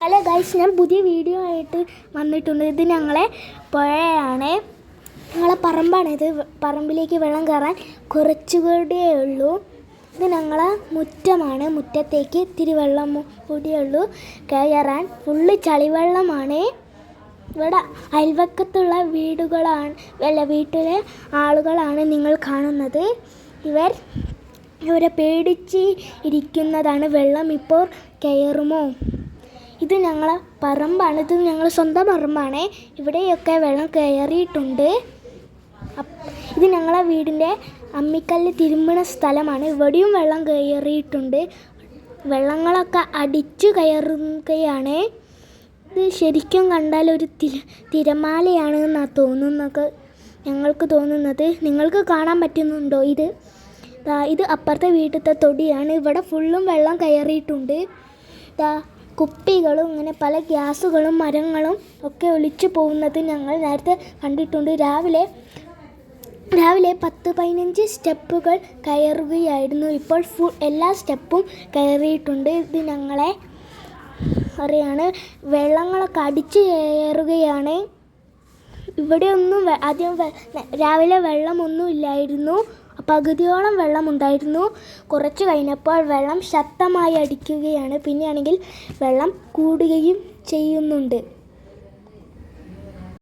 Hello guys, ഞാൻ പുതിയ video ആയിട്ട് വന്നിട്ടുണ്ട്. ഇത് ഞങ്ങളെ പുഴയാണ്, ഞങ്ങളെ പറമ്പാണിത്. പറമ്പിലേക്ക് വെള്ളം കയറാൻ കുറച്ചുകൂടിയേ ഉള്ളൂ. ഇത് ഞങ്ങളെ മുറ്റമാണ്. മുറ്റത്തേക്ക് ഇത്തിരി വെള്ളം കൂടിയേ ഉള്ളൂ കയറാൻ. ഫുള്ള് ചളിവെള്ളമാണ്. ഇവിടെ അയൽവക്കത്തുള്ള വീട്ടിലെ ആളുകളാണ് നിങ്ങൾ കാണുന്നത്. ഇവരെ പേടിച്ച് ഇരിക്കുന്നതാണ്. വെള്ളം ഇപ്പോൾ കയറുമോ? ഇത് ഞങ്ങളെ പറമ്പാണ്. ഇത് ഞങ്ങൾ സ്വന്തം പറമ്പാണ്. ഇവിടെയൊക്കെ വെള്ളം കയറിയിട്ടുണ്ട്. ഇത് ഞങ്ങളെ വീടിൻ്റെ അമ്മിക്കല്ല് തിരുമ്പണ സ്ഥലമാണ്. ഇവിടെയും വെള്ളം കയറിയിട്ടുണ്ട്. വെള്ളങ്ങളൊക്കെ അടിച്ചു കയറുകയാണ്. ഇത് ശരിക്കും കണ്ടാൽ ഒരു തിരമാലയാണെന്നാണ് ഞങ്ങൾക്ക് തോന്നുന്നത്. നിങ്ങൾക്ക് കാണാൻ പറ്റുന്നുണ്ടോ? ഇത് അപ്പുറത്തെ വീട്ടിലത്തെ തൊടിയാണ്. ഇവിടെ ഫുള്ളും വെള്ളം കയറിയിട്ടുണ്ട്. കുപ്പികളും ഇങ്ങനെ പല ഗ്യാസുകളും മരങ്ങളും ഒക്കെ ഒലിച്ചു പോകുന്നത് ഞങ്ങൾ നേരത്തെ കണ്ടിട്ടുണ്ട്. രാവിലെ 10-15 സ്റ്റെപ്പുകൾ കയറുകയായിരുന്നു. ഇപ്പോൾ എല്ലാ സ്റ്റെപ്പും കയറിയിട്ടുണ്ട്. ഇത് ഞങ്ങളെ അറിയാണ്. വെള്ളങ്ങളൊക്കെ അടിച്ചു കയറുകയാണ്. ഇവിടെയൊന്നും രാവിലെ വെള്ളമൊന്നും ഇല്ലായിരുന്നു. പകുതിയോളം വെള്ളമുണ്ടായിരുന്നു. കുറച്ച് കഴിഞ്ഞപ്പോൾ വെള്ളം ശക്തമായി അടിക്കുകയാണ്. പിന്നെയാണെങ്കിൽ വെള്ളം കൂടുകയും ചെയ്യുന്നുണ്ട്.